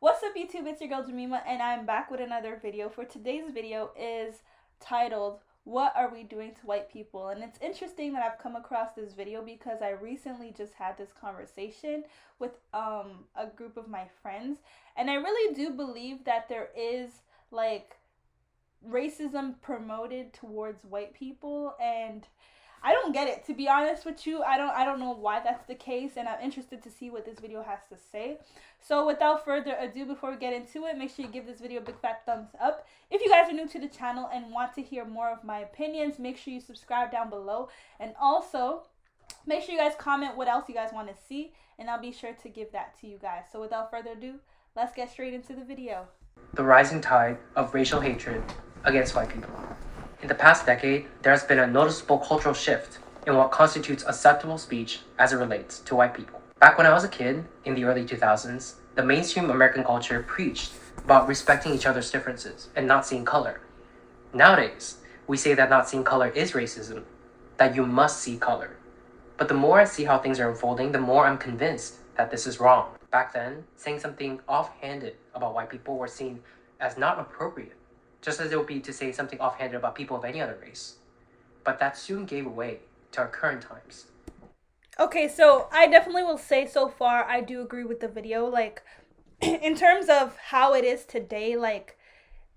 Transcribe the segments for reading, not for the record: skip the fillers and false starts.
What's up YouTube, it's your girl Jamima and I'm back with another video. For today's video is titled, What Are We Doing to White People? And it's interesting that I've come across this video because I recently just had this conversation with a group of my friends. And I really do believe that there is like racism promoted towards white people, and I don't get it, to be honest with you. I don't know why that's the case, and I'm interested to see what this video has to say. So without further ado, before we get into it, make sure you give this video a big fat thumbs up. If you guys are new to the channel and want to hear more of my opinions, make sure you subscribe down below, and also make sure you guys comment what else you guys want to see, and I'll be sure to give that to you guys. So without further ado, let's get straight into the video. The rising tide of racial hatred against white people. In the past decade, there has been a noticeable cultural shift in what constitutes acceptable speech as it relates to white people. Back when I was a kid, in the early 2000s, the mainstream American culture preached about respecting each other's differences and not seeing color. Nowadays, we say that not seeing color is racism, that you must see color. But the more I see how things are unfolding, the more I'm convinced that this is wrong. Back then, saying something offhanded about white people were seen as not appropriate, just as it would be to say something offhanded about people of any other race. But that soon gave way to our current times. Okay, so I definitely will say so far I do agree with the video. Like, in terms of how it is today, like,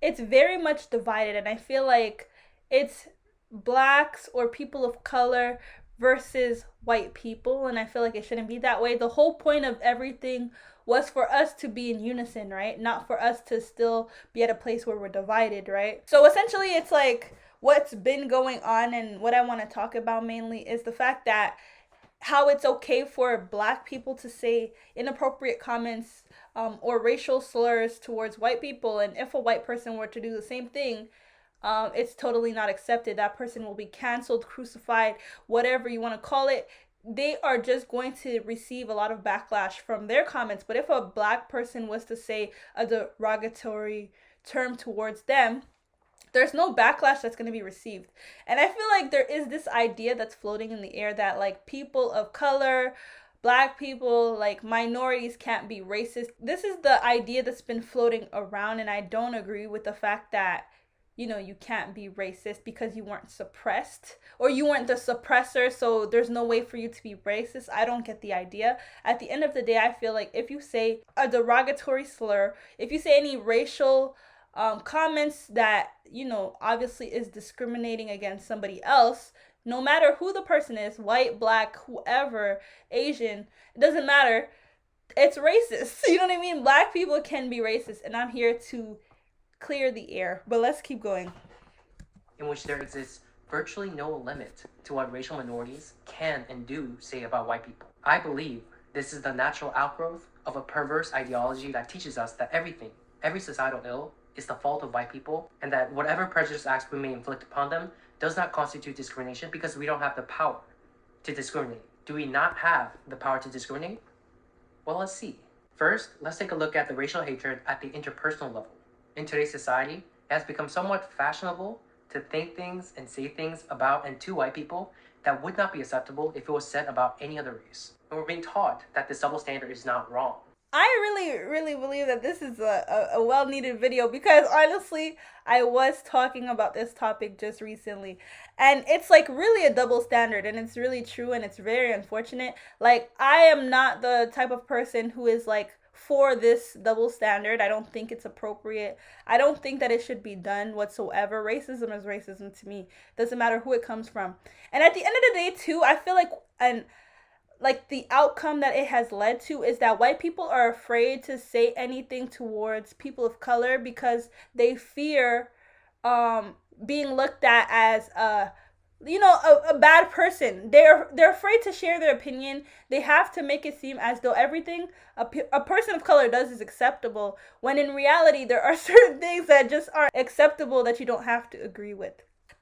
it's very much divided, and I feel like it's blacks or people of color versus white people, and I feel like it shouldn't be that way. The whole point of everything was for us to be in unison, right? Not for us to still be at a place where we're divided, right? So essentially it's like what's been going on, and what I want to talk about mainly is the fact that how it's okay for black people to say inappropriate comments or racial slurs towards white people, and if a white person were to do the same thing, it's totally not accepted. That person will be canceled, crucified, whatever you want to call it. They are just going to receive a lot of backlash from their comments. But if a black person was to say a derogatory term towards them, there's no backlash that's going to be received. And I feel like there is this idea that's floating in the air that like people of color, black people, like minorities can't be racist. This is the idea that's been floating around, and I don't agree with the fact that you can't be racist because you weren't suppressed or you weren't the suppressor, so there's no way for you to be racist. I don't get the idea. At the end of the day, I feel like if you say a derogatory slur, if you say any racial comments that, obviously is discriminating against somebody else, no matter who the person is, white, black, whoever, Asian, it doesn't matter. It's racist. You know what I mean? Black people can be racist, and I'm here to clear the air. But let's keep going. In which there exists virtually no limit to what racial minorities can and do say about white people. I believe this is the natural outgrowth of a perverse ideology that teaches us that every societal ill, is the fault of white people, and that whatever prejudice acts we may inflict upon them does not constitute discrimination because we don't have the power to discriminate. Do we not have the power to discriminate? Well, let's see. First, let's take a look at the racial hatred at the interpersonal level. In today's society, it has become somewhat fashionable to think things and say things about and to white people that would not be acceptable if it was said about any other race. And we're being taught that this double standard is not wrong. I really believe that this is a well-needed video, because honestly, I was talking about this topic just recently, and it's like really a double standard, and it's really true, and it's very unfortunate. Like, I am not the type of person who is like for this double standard. I don't think it's appropriate. I don't think that it should be done whatsoever. Racism is racism to me. Doesn't matter who it comes from. And at the end of the day too, I feel like the outcome that it has led to is that white people are afraid to say anything towards people of color because they fear being looked at as a bad person. They're afraid to share their opinion. They have to make it seem as though everything a person of color does is acceptable, when in reality there are certain things that just aren't acceptable that you don't have to agree with.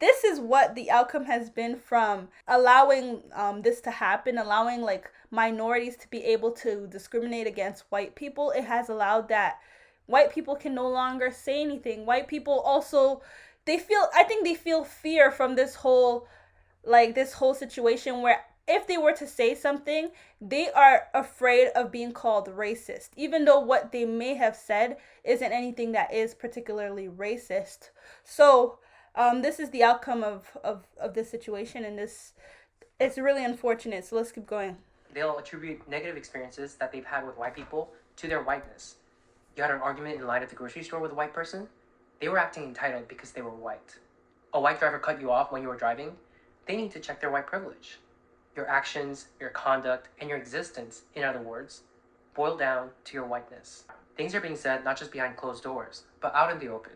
This is what the outcome has been from allowing this to happen, allowing like minorities to be able to discriminate against white people. It has allowed that white people can no longer say anything. White people also, I think they feel fear from this whole situation where if they were to say something, they are afraid of being called racist, even though what they may have said isn't anything that is particularly racist. So, this is the outcome of this situation, and it's really unfortunate. So let's keep going. They'll attribute negative experiences that they've had with white people to their whiteness. You had an argument in line at the grocery store with a white person? They were acting entitled because they were white. A white driver cut you off when you were driving? They need to check their white privilege. Your actions, your conduct, and your existence, in other words, boil down to your whiteness. Things are being said not just behind closed doors, but out in the open.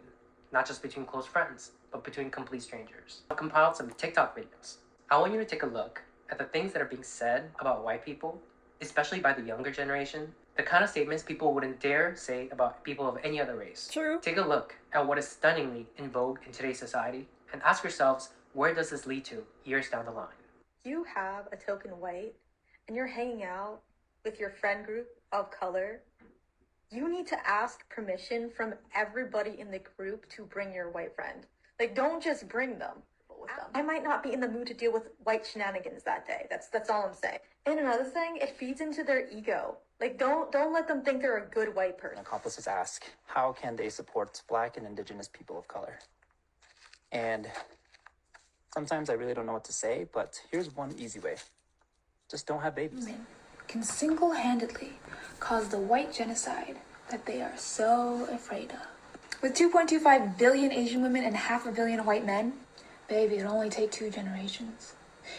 Not just between close friends, but between complete strangers. I compiled some TikTok videos. I want you to take a look at the things that are being said about white people, especially by the younger generation, the kind of statements people wouldn't dare say about people of any other race. True. Take a look at what is stunningly in vogue in today's society and ask yourselves, where does this lead to years down the line? You have a token white and you're hanging out with your friend group of color. You need to ask permission from everybody in the group to bring your white friend. Like, don't just bring them. With them. I might not be in the mood to deal with white shenanigans that day. That's all I'm saying. And another thing, it feeds into their ego. Like, don't let them think they're a good white person. Accomplices ask, how can they support Black and Indigenous people of color? And sometimes I really don't know what to say, but here's one easy way. Just don't have babies. Women can single-handedly cause the white genocide that they are so afraid of. With 2.25 billion Asian women and 500 million white men, baby, it'll only take 2 generations.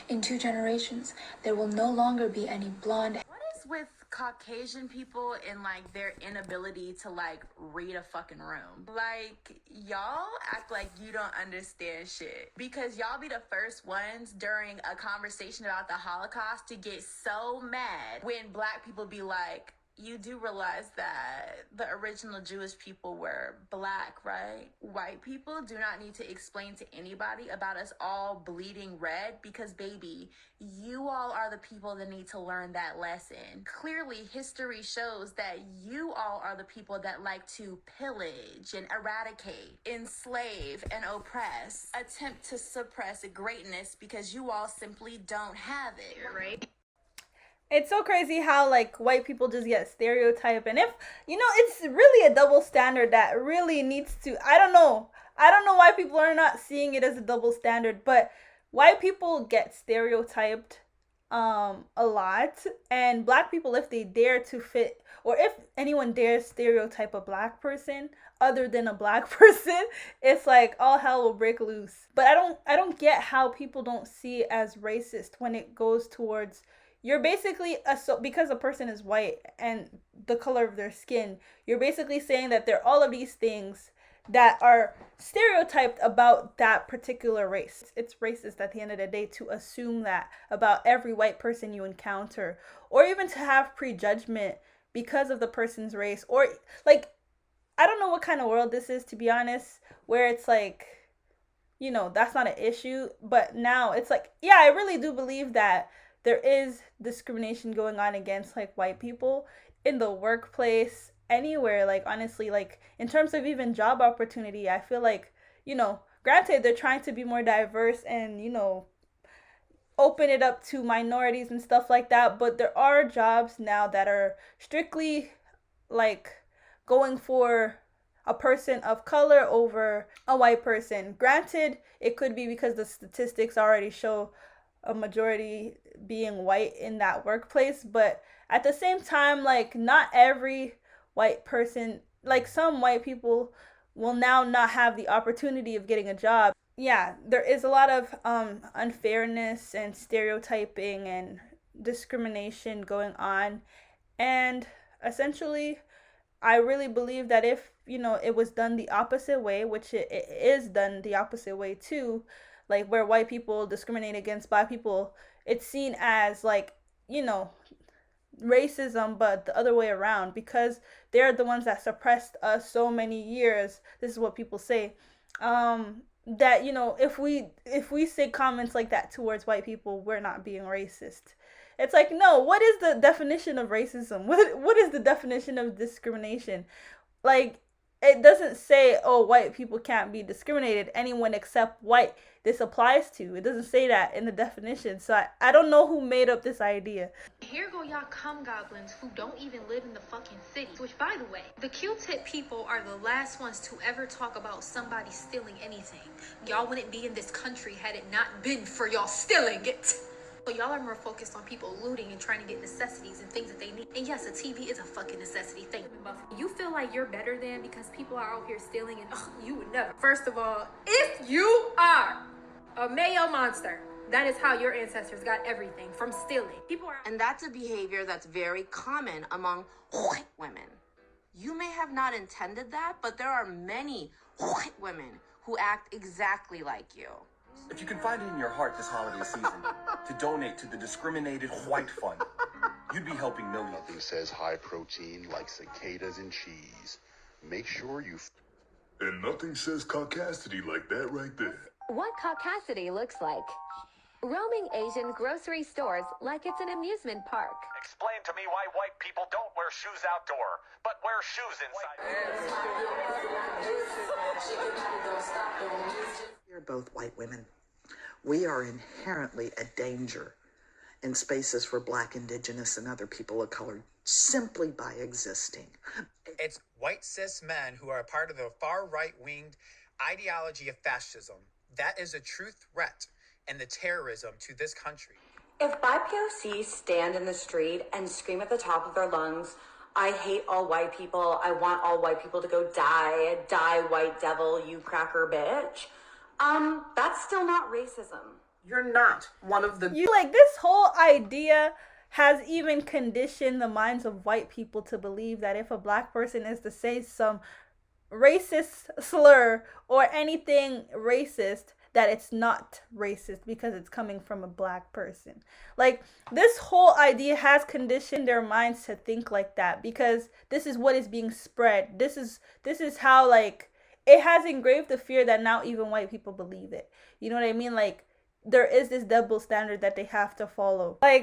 In 2 generations, there will no longer be any blonde. What is with Caucasian people and like their inability to like read a fucking room? Like, y'all act like you don't understand shit because y'all be the first ones during a conversation about the Holocaust to get so mad when Black people be like, you do realize that the original Jewish people were Black, right? White people do not need to explain to anybody about us all bleeding red because, baby, you all are the people that need to learn that lesson. Clearly, history shows that you all are the people that like to pillage and eradicate, enslave and oppress, attempt to suppress greatness because you all simply don't have it, right? It's so crazy how like white people just get stereotyped, and if it's really a double standard that really needs to. I don't know why people are not seeing it as a double standard, but white people get stereotyped a lot, and Black people, if they dare to fit, or if anyone dares stereotype a Black person other than a Black person, it's like all hell will break loose. But I don't get how people don't see it as racist when it goes towards, you're basically because a person is white and the color of their skin, you're basically saying that there are all of these things that are stereotyped about that particular race. It's racist at the end of the day to assume that about every white person you encounter, or even to have prejudgment because of the person's race, or like, I don't know what kind of world this is, to be honest, where it's like, that's not an issue. But now it's like, yeah, I really do believe that there is discrimination going on against like white people in the workplace, anywhere. Like, honestly, like in terms of even job opportunity, I feel like, granted, they're trying to be more diverse and, open it up to minorities and stuff like that, but there are jobs now that are strictly like going for a person of color over a white person. Granted, it could be because the statistics already show a majority being white in that workplace, but at the same time, like, not every white person, like some white people will now not have the opportunity of getting a job. Yeah, there is a lot of unfairness and stereotyping and discrimination going on, and essentially I really believe that if it was done the opposite way, which it is done the opposite way too, like where white people discriminate against Black people, it's seen as like, racism, but the other way around, because they're the ones that suppressed us so many years. This is what people say, that if we say comments like that towards white people, we're not being racist. It's like, no, what is the definition of racism? What is the definition of discrimination? Like, it doesn't say, oh, white people can't be discriminated, anyone except white this applies to. It doesn't say that in the definition. So I don't know who made up this idea. Here go y'all cum goblins who don't even live in the fucking city. Which, by the way, the Q-tip people are the last ones to ever talk about somebody stealing anything. Y'all wouldn't be in this country had it not been for y'all stealing it. So y'all are more focused on people looting and trying to get necessities and things that they need. And yes, a TV is a fucking necessity thing. You feel like you're better than because people are out here stealing and you would never. First of all, if you are a Mayo monster, that is how your ancestors got everything, from stealing. People are. And that's a behavior that's very common among white women. You may have not intended that, but there are many white women who act exactly like you. If you can find it in your heart this holiday season to donate to the Discriminated White Fund, you'd be helping millions. Nothing says high protein like cicadas and cheese. Make sure you... And nothing says caucasity like that right there. What caucasity looks like. Roaming Asian grocery stores like it's an amusement park. Explain to me why white people don't wear shoes outdoor, but wear shoes inside. We're both white women. We are inherently a danger in spaces for Black, Indigenous, and other people of color simply by existing. It's white cis men who are a part of the far right-winged ideology of fascism. That is a true threat and the terrorism to this country. If BIPOC stand in the street and scream at the top of their lungs, I hate all white people, I want all white people to go die, die white devil, you cracker bitch, that's still not racism. You're not one of the... This whole idea has even conditioned the minds of white people to believe that if a Black person is to say some racist slur or anything racist, that it's not racist because it's coming from a Black person. This whole idea has conditioned their minds to think like that because this is what is being spread. This is how it has engraved the fear that now even white people believe it. You know what I mean? There is this double standard that they have to follow. I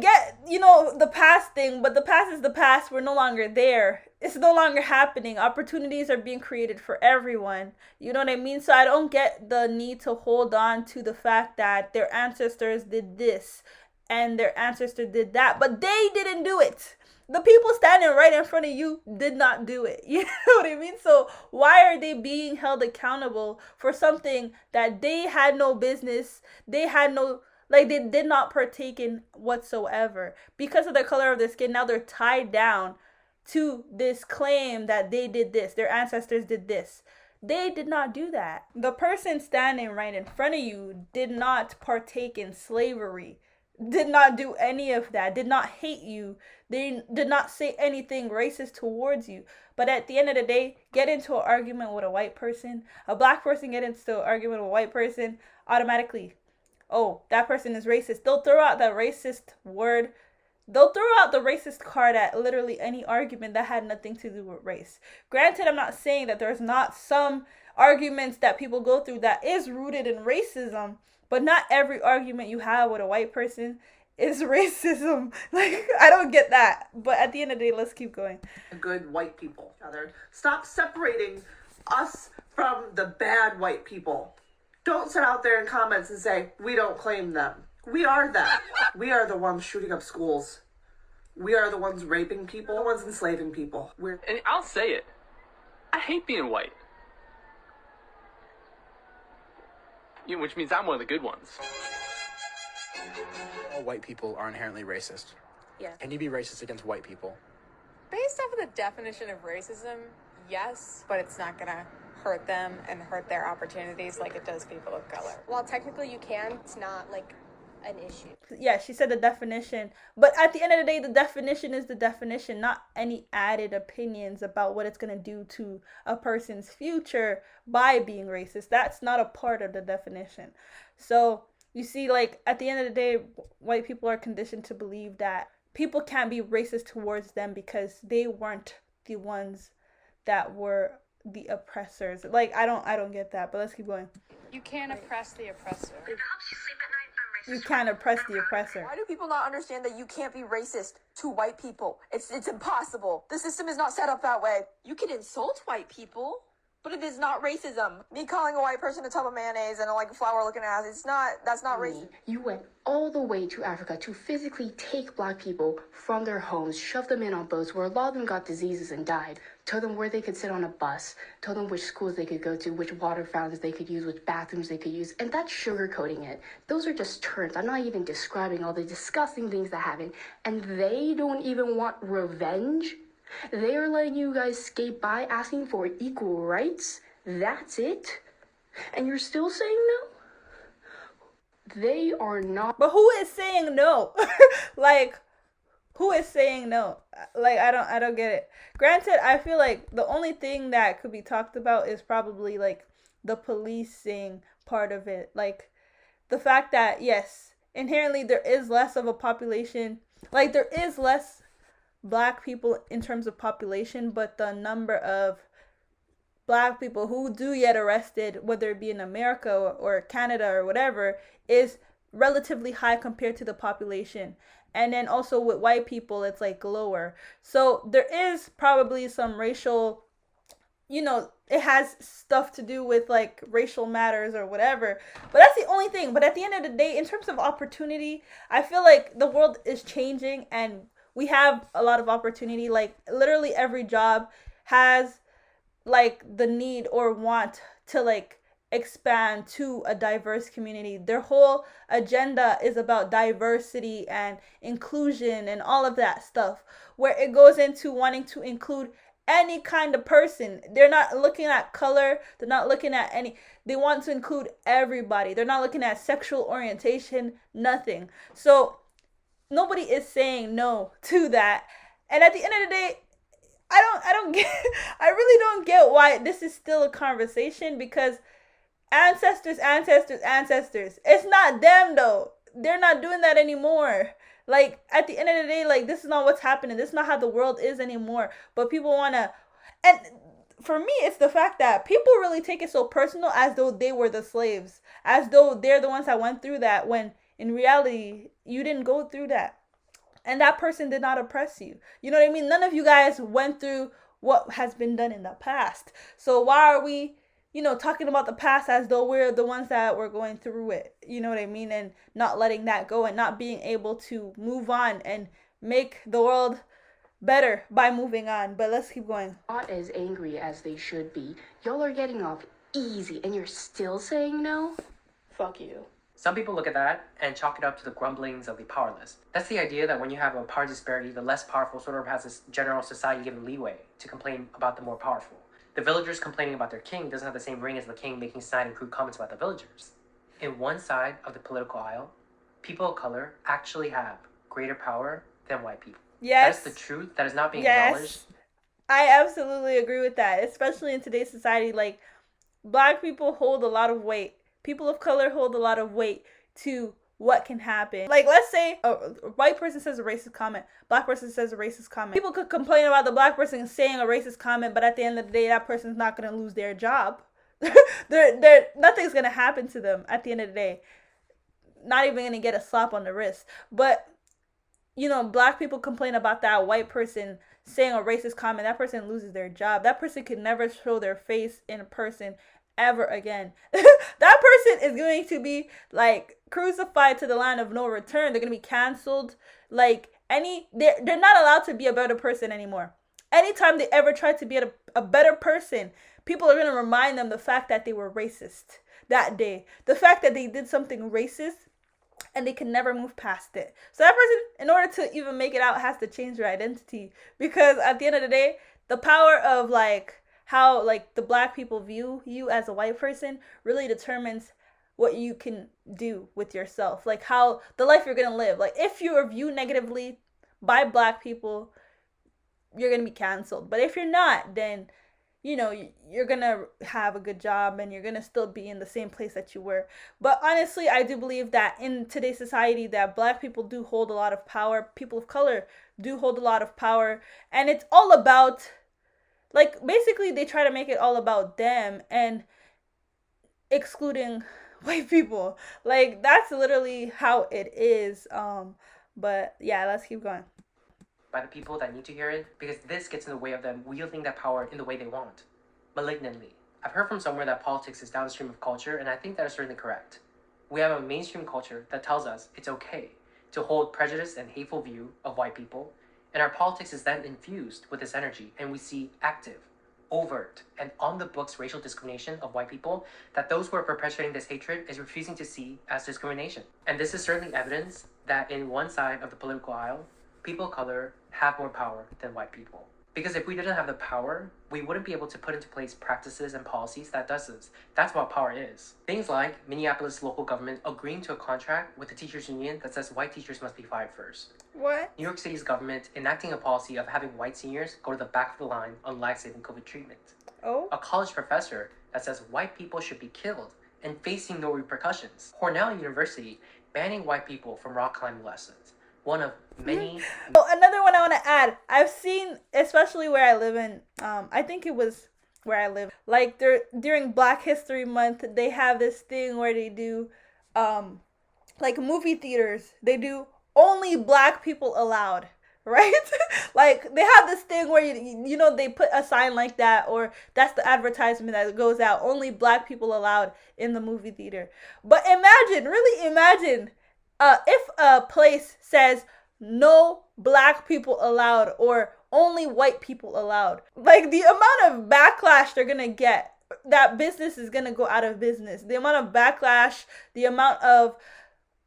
get, the past thing, but the past is the past. We're no longer there. It's no longer happening. Opportunities are being created for everyone. You know what I mean? So I don't get the need to hold on to the fact that their ancestors did this and their ancestor did that, but they didn't do it. The people standing right in front of you did not do it. You know what I mean? So why are they being held accountable for something that they had no business, they did not partake in whatsoever? Because of the color of their skin, now they're tied down to this claim that they did this, their ancestors did this. They did not do that. The person standing right in front of you did not partake in slavery, did not do any of that, did not hate you, they did not say anything racist towards you. But at the end of the day, get into an argument with a white person, a Black person get into an argument with a white person, automatically, oh, that person is racist. They'll throw out that racist word. They'll throw out the racist card at literally any argument that had nothing to do with race. Granted, I'm not saying that there's not some arguments that people go through that is rooted in racism, but not every argument you have with a white person is racism. I don't get that. But at the end of the day, let's keep going. Good white people. Stop separating us from the bad white people. Don't sit out there in comments and say, we don't claim them. We are them. We are the ones shooting up schools. We are the ones raping people, the ones enslaving people. And I'll say it. I hate being white. Which means I'm one of the good ones. All white people are inherently racist. Yeah. Can you be racist against white people? Based off of the definition of racism, yes, but it's not gonna hurt them and hurt their opportunities like it does people of color. While technically you can, it's not an issue. Yeah, she said the definition, but at the end of the day, the definition is the definition, not any added opinions about what it's going to do to a person's future by being racist. That's not a part of the definition. So you see, at the end of the day, white people are conditioned to believe that people can't be racist towards them because they weren't the ones that were the oppressors. I don't get that, but let's keep going. You can't oppress the oppressor. If it helps you sleep at night, I'm you can't oppress the oppressor. Why do people not understand that you can't be racist to white people? It's impossible. The system is not set up that way. You can insult white people, but it is not racism. Me calling a white person a tub of mayonnaise and like a flower looking ass, that's not racist. You went all the way to Africa to physically take black people from their homes, shove them in on boats where a lot of them got diseases and died, told them where they could sit on a bus, told them which schools they could go to, which water fountains they could use, which bathrooms they could use, and that's sugarcoating it. Those are just terms. I'm not even describing all the disgusting things that happen, and they don't even want revenge. They are letting you guys skate by asking for equal rights. That's it. And you're still saying no? They are not. But who is saying no? Like, who is saying no? Like, I don't get it. Granted, I feel like the only thing that could be talked about is probably like the policing part of it. Like the fact that yes, inherently there is less of a population. Like there is less black people in terms of population, but the number of black people who do get arrested, whether it be in America or Canada or whatever, is relatively high compared to the population. And then also with white people, it's like lower. So there is probably some racial, it has stuff to do with like racial matters or whatever. But that's the only thing. But at the end of the day, in terms of opportunity, I feel like the world is changing and we have a lot of opportunity. Like literally every job has like the need or want to like expand to a diverse community. Their whole agenda is about diversity and inclusion and all of that stuff, where it goes into wanting to include any kind of person. They're not looking at color. They're not looking at they want to include everybody. They're not looking at sexual orientation, nothing. So nobody is saying no to that. And at the end of the day, I don't get I really don't get why this is still a conversation, because ancestors, it's not them though. They're not doing that anymore. Like at the end of the day, like this is not what's happening. This is not how the world is anymore. But people wanna, and for me it's the fact that people really take it so personal, as though they were the slaves, as though they're the ones that went through that, when in reality you didn't go through that. And that person did not oppress you. You know what I mean? None of you guys went through what has been done in the past. So why are we, talking about the past as though we're the ones that were going through it? You know what I mean? And not letting that go and not being able to move on and make the world better by moving on. But let's keep going. Not as angry as they should be. Y'all are getting off easy and you're still saying no? Fuck you. Some people look at that and chalk it up to the grumblings of the powerless. That's the idea that when you have a power disparity, the less powerful sort of has this general society given leeway to complain about the more powerful. The villagers complaining about their king doesn't have the same ring as the king making snide and crude comments about the villagers. In one side of the political aisle, people of color actually have greater power than white people. Yes. That is the truth that is not being acknowledged. I absolutely agree with that, especially in today's society. Like, black people hold a lot of weight. People of color hold a lot of weight to what can happen. Like, let's say a white person says a racist comment, black person says a racist comment. People could complain about the black person saying a racist comment, but at the end of the day, that person's not going to lose their job. Nothing's going to happen to them at the end of the day. Not even going to get a slap on the wrist. But, black people complain about that white person saying a racist comment. That person loses their job. That person could never show their face in person ever again. That person is going to be like crucified to the line of no return. They're going to be canceled. Like they're not allowed to be a better person anymore. Anytime they ever try to be a better person, people are going to remind them the fact that they were racist that day. The fact that they did something racist and they can never move past it. So that person, in order to even make it out, has to change their identity. Because at the end of the day, the power of how the black people view you as a white person really determines what you can do with yourself. Like how the life you're going to live. Like if you are viewed negatively by black people, you're going to be canceled. But if you're not, then, you're going to have a good job and you're going to still be in the same place that you were. But honestly, I do believe that in today's society that black people do hold a lot of power. People of color do hold a lot of power. And it's all about, basically they try to make it all about them and excluding white people. Like that's literally how it is. But yeah, let's keep going. By the people that need to hear it, because this gets in the way of them wielding that power in the way they want. Malignantly. I've heard from somewhere that politics is downstream of culture, and I think that is certainly correct. We have a mainstream culture that tells us it's okay to hold prejudiced and hateful view of white people, and our politics is then infused with this energy, and we see active, overt, and on the books racial discrimination of white people that those who are perpetuating this hatred is refusing to see as discrimination. And this is certainly evidence that in one side of the political aisle, people of color have more power than white people. Because if we didn't have the power, we wouldn't be able to put into place practices and policies that does this. That's what power is. Things like Minneapolis local government agreeing to a contract with the teachers union that says white teachers must be fired first. What? New York City's government enacting a policy of having white seniors go to the back of the line on life-saving COVID treatment. Oh? A college professor that says white people should be killed and facing no repercussions. Cornell University banning white people from rock climbing lessons. One of many. Oh, another one I want to add. I've seen, especially where I live in, I think it was where I live. Like during Black History Month, they have this thing where they do, like movie theaters. They do only black people allowed, right? Like they have this thing where you know they put a sign like that, or that's the advertisement that goes out. Only black people allowed in the movie theater. But imagine, really imagine. If a place says no black people allowed or only white people allowed, like the amount of backlash they're gonna get, that business is gonna go out of business. The amount of backlash, the amount of,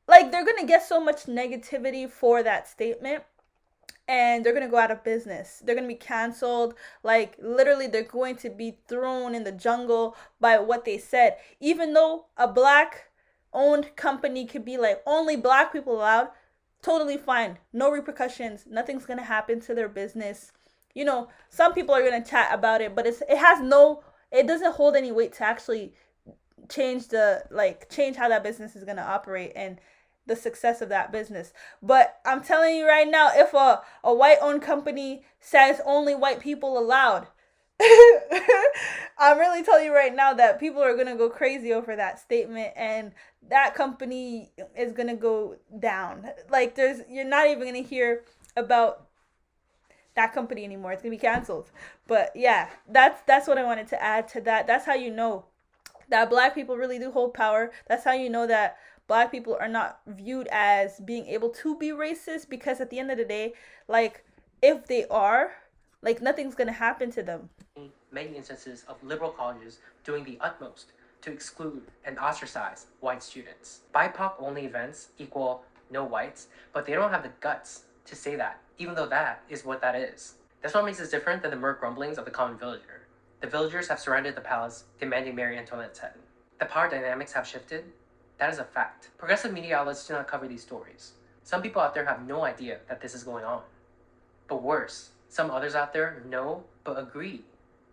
like, they're gonna get so much negativity for that statement, and they're gonna go out of business. They're gonna be canceled. Like literally, they're going to be thrown in the jungle by what they said. Even though a black owned company could be like only black people allowed, totally fine, no repercussions, nothing's gonna happen to their business. You know, some people are gonna chat about it, but it doesn't hold any weight to actually change how that business is gonna operate and the success of that business. But I'm telling you right now, if a white owned company says only white people allowed, I'm really telling you right now that people are gonna go crazy over that statement, and that company is gonna go down. Like you're not even gonna hear about that company anymore. It's gonna be canceled. But yeah, that's what I wanted to add to that. That's how you know that black people really do hold power. That's how you know that black people are not viewed as being able to be racist, because at the end of the day, like if they are, like nothing's gonna happen to them. Many instances of liberal colleges doing the utmost to exclude and ostracize white students. BIPOC only events equal no whites, but they don't have the guts to say that, even though that is what that is. That's what makes us different than the mere grumblings of the common villager. The villagers have surrounded the palace, demanding Marie Antoinette's head. The power dynamics have shifted. That is a fact. Progressive media outlets do not cover these stories. Some people out there have no idea that this is going on. But worse, some others out there know but agree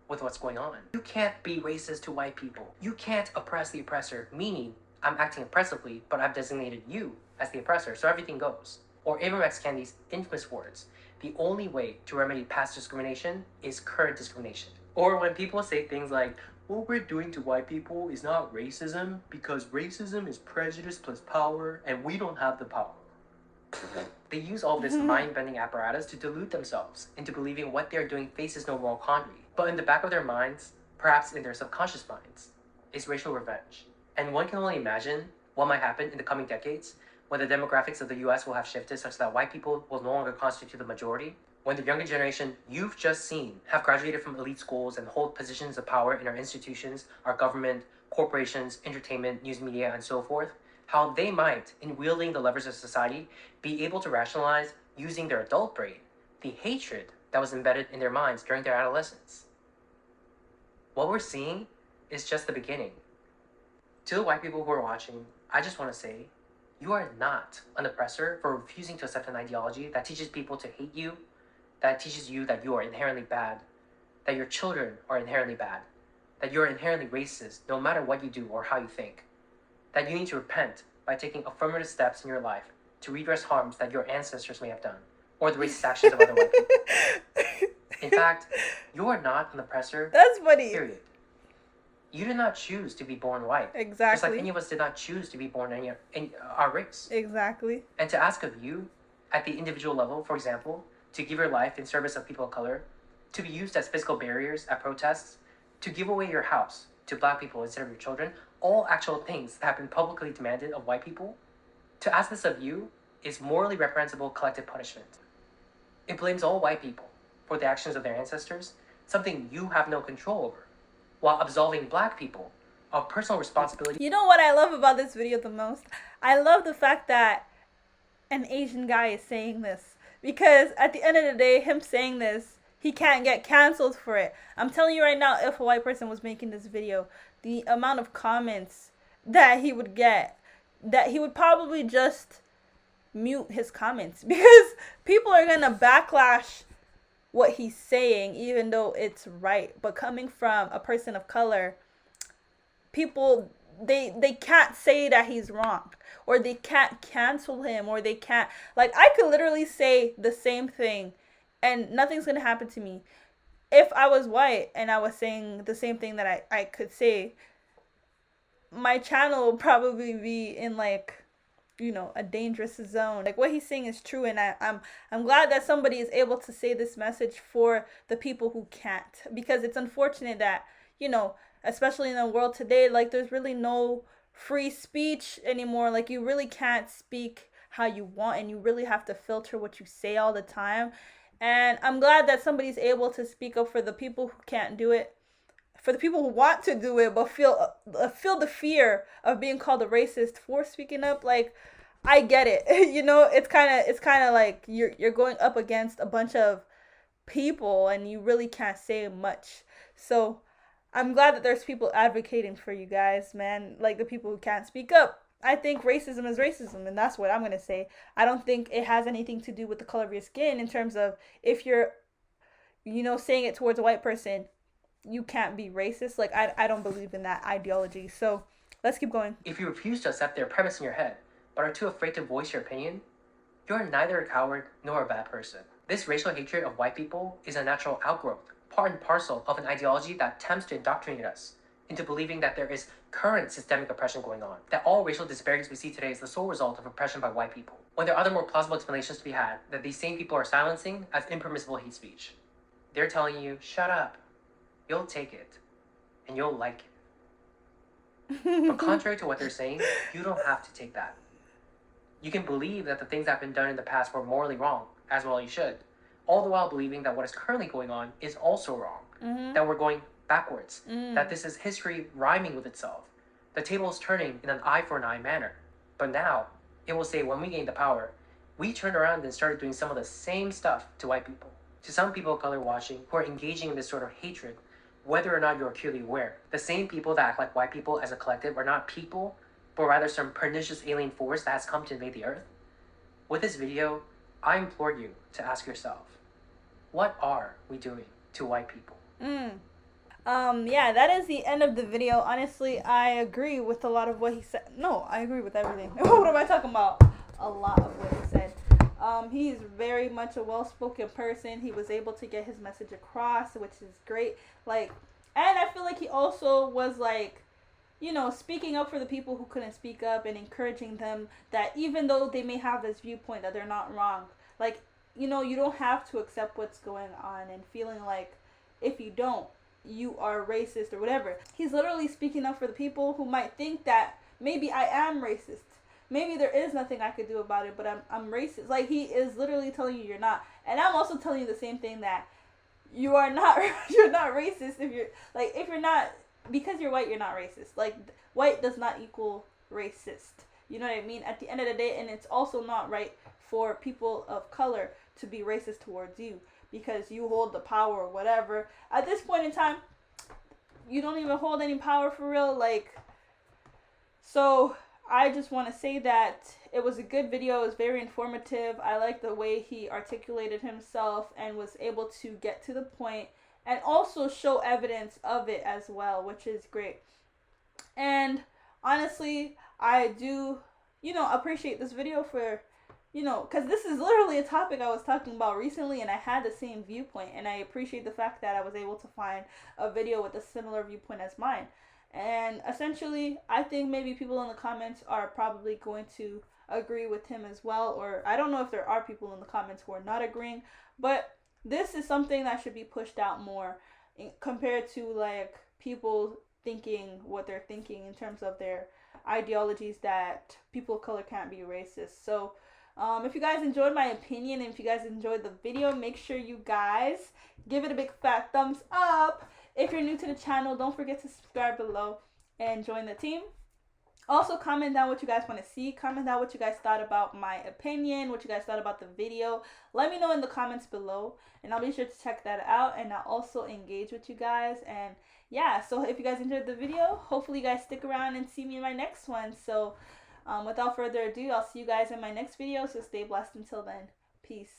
with what's going on. You can't be racist to white people. You can't oppress the oppressor, meaning I'm acting oppressively, but I've designated you as the oppressor, so everything goes. Or Ibram X. Kendi's infamous words, the only way to remedy past discrimination is current discrimination. Or when people say things like, what we're doing to white people is not racism, because racism is prejudice plus power, and we don't have the power. They use all this mind-bending apparatus to delude themselves into believing what they're doing faces no moral quandary. But in the back of their minds, perhaps in their subconscious minds, is racial revenge. And one can only imagine what might happen in the coming decades when the demographics of the US will have shifted such that white people will no longer constitute the majority, when the younger generation you've just seen have graduated from elite schools and hold positions of power in our institutions, our government, corporations, entertainment, news media, and so forth, how they might, in wielding the levers of society, be able to rationalize, using their adult brain, the hatred that was embedded in their minds during their adolescence. What we're seeing is just the beginning. To the white people who are watching, I just want to say, you are not an oppressor for refusing to accept an ideology that teaches people to hate you, that teaches you that you are inherently bad, that your children are inherently bad, that you are inherently racist no matter what you do or how you think, that you need to repent by taking affirmative steps in your life to redress harms that your ancestors may have done, or the racist actions of other white people. In fact, you are not an oppressor. That's funny. Period. You did not choose to be born white. Exactly. Just like any of us did not choose to be born in our race. Exactly. And to ask of you, at the individual level, for example, to give your life in service of people of color, to be used as physical barriers at protests, to give away your house to black people instead of your children, all actual things that have been publicly demanded of white people, to ask this of you is morally reprehensible collective punishment. It blames all white people for the actions of their ancestors, something you have no control over, while absolving black people of personal responsibility. You know what I love about this video the most? I love the fact that an Asian guy is saying this, because at the end of the day, him saying this, he can't get canceled for it. I'm telling you right now, if a white person was making this video, the amount of comments that he would get, that he would probably just mute his comments, because people are gonna backlash what he's saying even though it's right. But coming from a person of color, people, they can't say that he's wrong, or they can't cancel him, or they can't, like, I could literally say the same thing and nothing's gonna happen to me. If I was white and I was saying the same thing that I could say, my channel will probably be in, like, you know, a dangerous zone. Like, what he's saying is true, and I'm glad that somebody is able to say this message for the people who can't, because it's unfortunate that, you know, especially in the world today, like, there's really no free speech anymore. Like, you really can't speak how you want, and you really have to filter what you say all the time. And I'm glad that somebody's able to speak up for the people who can't do it, for the people who want to do it but feel the fear of being called a racist for speaking up. Like, I get it. You know, it's kind of like you're going up against a bunch of people and you really can't say much. So I'm glad that there's people advocating for you guys, man, like the people who can't speak up. I think racism is racism, and that's what I'm going to say. I don't think it has anything to do with the color of your skin, in terms of if you're, you know, saying it towards a white person, you can't be racist. Like, I don't believe in that ideology. So let's keep going. If you refuse to accept their premise in your head, but are too afraid to voice your opinion, you're neither a coward nor a bad person. This racial hatred of white people is a natural outgrowth, part and parcel of an ideology that attempts to indoctrinate us into believing that there is current systemic oppression going on, that all racial disparities we see today is the sole result of oppression by white people, when there are other more plausible explanations to be had that these same people are silencing as impermissible hate speech. They're telling you, shut up, you'll take it, and you'll like it. But contrary to what they're saying, you don't have to take that. You can believe that the things that have been done in the past were morally wrong, as well you should, all the while believing that what is currently going on is also wrong, that we're going backwards, that this is history rhyming with itself. The table is turning in an eye for an eye manner. But now, it will say when we gained the power, we turned around and started doing some of the same stuff to white people, to some people of color watching who are engaging in this sort of hatred, whether or not you're acutely aware. The same people that act like white people as a collective are not people, but rather some pernicious alien force that has come to invade the earth. With this video, I implore you to ask yourself, what are we doing to white people? Yeah, that is the end of the video. Honestly, I agree with a lot of what he said. No, I agree with everything. What am I talking about? A lot of what he said. He's very much a well-spoken person. He was able to get his message across, which is great. Like, and I feel like he also was, like, you know, speaking up for the people who couldn't speak up, and encouraging them that even though they may have this viewpoint, that they're not wrong. Like, you know, you don't have to accept what's going on, and feeling like if you don't, you are racist or whatever. He's literally speaking up for the people who might think that maybe I am racist. Maybe there is nothing I could do about it, but I'm racist. Like, he is literally telling you you're not. And I'm also telling you the same thing, that you are not, you're not racist if you're not, because you're white, you're not racist. Like, white does not equal racist. You know what I mean? At the end of the day, and it's also not right for people of color to be racist towards you, because you hold the power or whatever. At this point in time, you don't even hold any power for real. Like, so I just want to say that it was a good video. It was very informative. I like the way he articulated himself and was able to get to the point and also show evidence of it as well, which is great. And honestly, I do, you know, appreciate this video for, you know, because this is literally a topic I was talking about recently, and I had the same viewpoint, and I appreciate the fact that I was able to find a video with a similar viewpoint as mine. And essentially, I think maybe people in the comments are probably going to agree with him as well. Or I don't know if there are people in the comments who are not agreeing, but this is something that should be pushed out more compared to like people thinking what they're thinking in terms of their ideologies that people of color can't be racist. So if you guys enjoyed my opinion and if you guys enjoyed the video, make sure you guys give it a big fat thumbs up. If you're new to the channel, don't forget to subscribe below and join the team. Also, comment down what you guys want to see. Comment down what you guys thought about my opinion, what you guys thought about the video. Let me know in the comments below, and I'll be sure to check that out, and I'll also engage with you guys. And yeah, so if you guys enjoyed the video, hopefully you guys stick around and see me in my next one. So without further ado, I'll see you guys in my next video, so stay blessed until then. Peace.